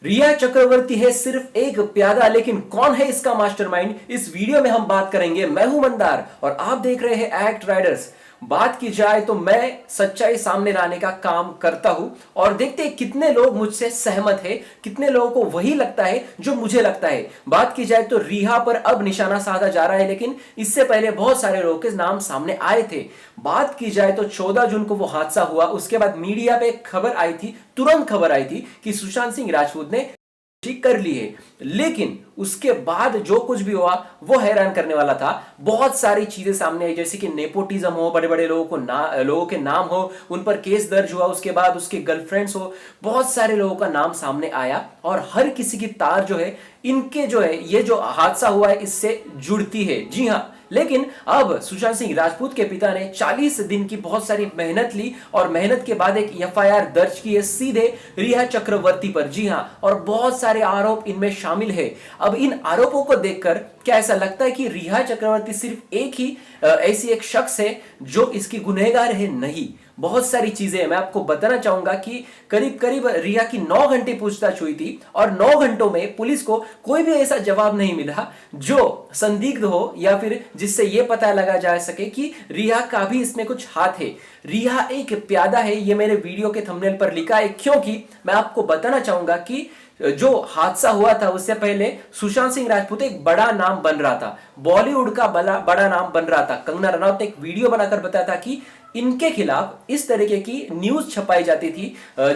रिया चक्रवर्ती है सिर्फ एक प्यादा, लेकिन कौन है इसका मास्टरमाइंड, इस वीडियो में हम बात करेंगे। मैं हूं मंदार और आप देख रहे हैं एक्ट राइडर्स। बात की जाए तो मैं सच्चाई सामने लाने का काम करता हूं और देखते हैं कितने लोग मुझसे सहमत है, कितने लोगों को वही लगता है जो मुझे लगता है। बात की जाए तो रिहा पर अब निशाना साधा जा रहा है, लेकिन इससे पहले बहुत सारे लोगों के नाम सामने आए थे। बात की जाए तो 14 जून को वो हादसा हुआ, उसके बाद मीडिया पे एक खबर आई थी, तुरंत खबर आई थी कि सुशांत सिंह राजपूत ने ठीक कर ली है। लेकिन उसके बाद जो कुछ भी हुआ वो हैरान करने वाला था। बहुत सारी चीजें सामने आई, जैसे कि नेपोटिज्म हो, बड़े बड़े लोगों के नाम हो, उन पर केस दर्ज हुआ, उसके बाद उसके गर्लफ्रेंड्स हो, बहुत सारे लोगों का नाम सामने आया और हर किसी की तार जो है इनके जो है ये जो हादसा हुआ है इससे जुड़ती है। जी हां, लेकिन अब सुशांत सिंह राजपूत के पिता ने 40 दिन की बहुत सारी मेहनत ली और मेहनत के बाद एक एफआईआर दर्ज की है सीधे रिया चक्रवर्ती पर। जी हां, और बहुत सारे आरोप इनमें शामिल है। अब इन आरोपों को देखकर क्या ऐसा लगता है कि रिया चक्रवर्ती सिर्फ एक ही ऐसी एक शख्स है जो इसकी गुनहगार है? नहीं, बहुत सारी चीजें मैं आपको बताना चाहूंगा कि करीब करीब रिया की 9 घंटे पूछताछ हुई थी और 9 घंटों में पुलिस को कोई भी ऐसा जवाब नहीं मिला जो संदिग्ध हो या फिर जिससे यह पता लगा जा सके कि रिया का भी इसमें कुछ हाथ है। रिया एक प्यादा है, ये मेरे वीडियो के थंबनेल पर लिखा है, क्योंकि मैं आपको बताना चाहूंगा कि जो हादसा हुआ था उससे पहले सुशांत सिंह राजपूत एक बड़ा नाम बन रहा था, बॉलीवुड का बड़ा नाम बन रहा था। कंगना रनौत ने एक वीडियो बनाकर बताया था कि इनके खिलाफ इस तरीके की न्यूज छपाई जाती थी।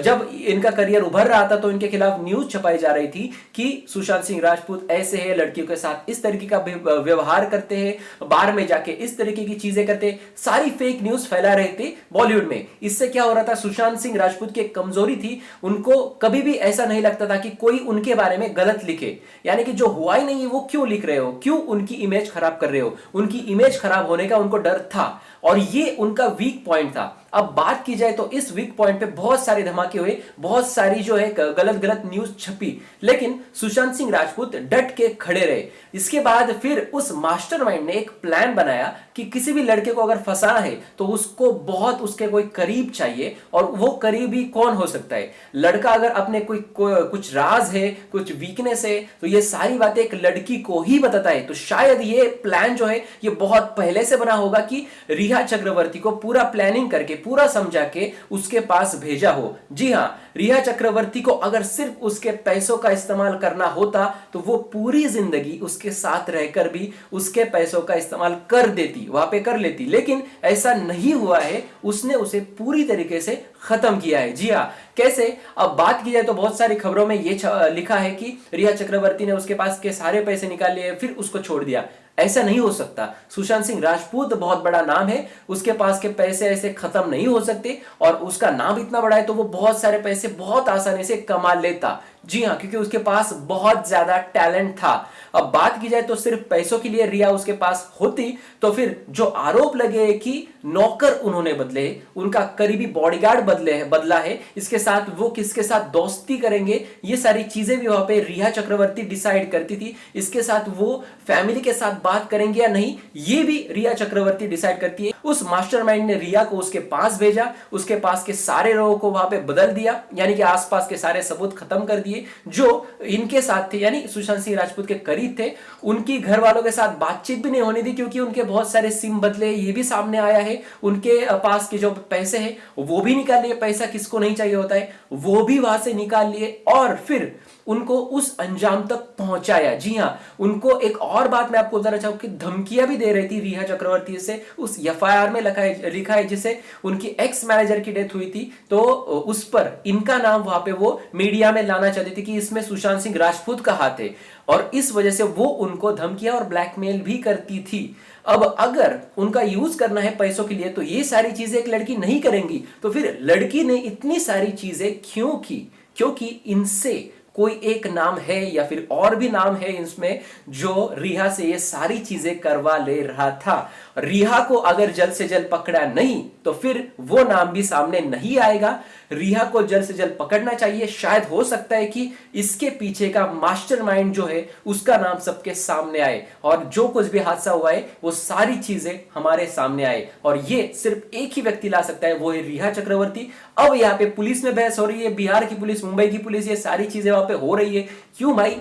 जब इनका करियर उभर रहा था तो इनके खिलाफ न्यूज छपाई जा रही थी कि सुशांत सिंह राजपूत ऐसे है, लड़कियों के साथ इस तरीके का व्यवहार करते हैं, बार में जाके इस तरीके की चीजें करते हैं। सारी फेक न्यूज फैला रहे थे बॉलीवुड में। इससे क्या हो रहा था, सुशांत सिंह राजपूत की एक कमजोरी थी, उनको कभी भी ऐसा नहीं लगता था कि कोई उनके बारे में गलत लिखे, यानी कि जो हुआ ही नहीं है वो क्यों लिख रहे हो, क्यों उनकी इमेज खराब कर रहे हो। उनकी इमेज खराब होने का उनको डर था और ये उनका वीक पॉइंट था। अब बात की जाए तो इस वीक पॉइंट पे बहुत सारे धमाके हुए, बहुत सारी जो है गलत गलत न्यूज छपी, लेकिन सुशांत सिंह राजपूत डट के खड़े रहे। इसके बाद फिर उस मास्टरमाइंड ने एक प्लान बनाया कि किसी भी लड़के को अगर फंसाना है तो उसको बहुत उसके कोई करीब चाहिए, और वो करीबी कौन हो सकता है? लड़का अगर अपने कुछ राज है, कुछ वीकनेस है, तो ये सारी बातें एक लड़की को ही बताता है। तो शायद ये प्लान जो है ये बहुत पहले से बना होगा कि रिया चक्रवर्ती को पूरा प्लानिंग करके, पूरा समझा के उसके पास भेजा हो। जी हां, रिया चक्रवर्ती को अगर सिर्फ उसके पैसों का इस्तेमाल करना होता तो वो पूरी जिंदगी उसके साथ रहकर भी उसके पैसों का इस्तेमाल कर देती, वहां पे कर लेती, लेकिन ऐसा नहीं हुआ है। उसने उसे पूरी तरीके से खत्म किया है। जी हां, कैसे? अब बात की जाए तो बहुत सारी खबरों में ये लिखा है कि रिया चक्रवर्ती ने उसके पास के सारे पैसे निकाल लिए फिर उसको छोड़ दिया। ऐसा नहीं हो सकता। सुशांत सिंह राजपूत बहुत बड़ा नाम है, उसके पास के पैसे ऐसे खत्म नहीं हो सकते, और उसका नाम इतना बड़ा है तो वो बहुत सारे पैसे बहुत आसानी से कमा लेता। जी हां, क्योंकि उसके पास बहुत ज्यादा टैलेंट था। अब बात की जाए तो सिर्फ पैसों के लिए रिया उसके पास होती तो फिर जो आरोप लगे कि नौकर उन्होंने बदले, उनका करीबी बॉडीगार्ड बदला है, इसके साथ वो किसके साथ दोस्ती करेंगे, ये सारी चीजें भी वहां पे रिया चक्रवर्ती डिसाइड करती थी। इसके साथ वो फैमिली के साथ बात करेंगे या नहीं, ये भी रिया चक्रवर्ती डिसाइड करती है। उस मास्टरमाइंड ने रिया को उसके पास भेजा, उसके पास के सारे लोगों को वहां पे बदल दिया, यानी कि आसपास के सारे सबूत खत्म कर दिए जो इनके साथ थे, यानी सुशांत सिंह राजपूत के करीब थे। उनकी घर वालों के साथ बातचीत भी नहीं होनी थी क्योंकि उनके बहुत सारे सिम बदले, ये भी सामने आया है। उनके पास के जो पैसे हैं वो भी निकाल लिए, पैसा किसको नहीं चाहिए होता है, वो भी वहां से निकाल लिए और फिर उनको उस अंजाम तक पहुंचाया। जी हां, उनको एक और बात मैं आपको बताना चाहूंगा कि धमकियां भी दे रही थी रिया चक्रवर्ती से। उस एफआईआर में लिखा है जिसे उनकी एक्स मैनेजर की डेथ हुई थी, तो उस पर इनका नाम वहां पे वो मीडिया में लाना चाहती थी कि इसमें सुशांत सिंह राजपूत का हाथ है, और इस वजह से वो उनको धमकियां और ब्लैकमेल भी करती थी। अब अगर उनका यूज करना है पैसों के लिए तो ये सारी चीजें एक लड़की नहीं करेंगी, तो फिर लड़की ने इतनी सारी चीजें क्यों की? क्योंकि इनसे कोई एक नाम है या फिर और भी नाम है इसमें जो रिहा से ये सारी चीजें करवा ले रहा था। रिहा को अगर जल्द से जल्द पकड़ा नहीं तो फिर वो नाम भी सामने नहीं आएगा। रिहा को जल्द से जल्द पकड़ना चाहिए। शायद हो सकता है कि इसके पीछे का मास्टरमाइंड जो है उसका नाम सबके सामने आए और जो कुछ भी हादसा हुआ है वो सारी चीजें हमारे सामने आए, और ये सिर्फ एक ही व्यक्ति ला सकता है, वो है रिहा चक्रवर्ती। अब यहाँ पे पुलिस में बहस हो रही है, बिहार की पुलिस, मुंबई की पुलिस, ये सारी चीजें वहां पे हो रही है। क्यों भाई?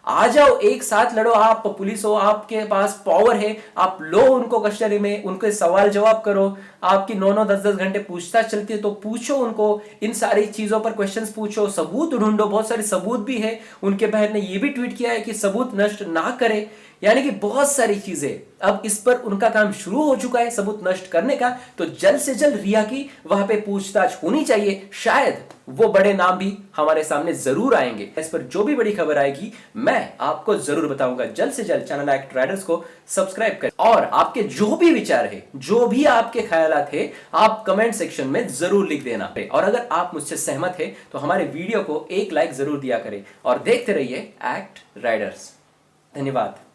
आ जाओ, एक साथ लड़ो, आप पुलिस हो, आपके पास पावर है, आप लो उनको कस्टडी में, उनके सवाल जवाब करो। आपकी 9-9 10-10 घंटे पूछताछ चलती है तो पूछो उनको, इन सारी चीजों पर क्वेश्चंस पूछो, सबूत ढूंढो। बहुत सारे सबूत भी है। उनके बहन ने यह भी ट्वीट किया है कि सबूत नष्ट ना करे, यानी कि बहुत सारी चीजें अब इस पर उनका काम शुरू हो चुका है सबूत नष्ट करने का। तो जल्द से जल्द रिया की वहां पे पूछताछ होनी चाहिए, शायद वो बड़े नाम भी हमारे सामने जरूर आएंगे। इस पर जो भी बड़ी खबर आएगी मैं आपको जरूर बताऊंगा। जल्द से जल्द चैनल एक्ट राइडर्स को सब्सक्राइब करें और आपके जो भी विचार है, जो भी आपके ख्यालात है, आप कमेंट सेक्शन में जरूर लिख देना। और अगर आप मुझसे सहमत है तो हमारे वीडियो को एक लाइक जरूर दिया करें और देखते रहिए एक्ट राइडर्स। धन्यवाद।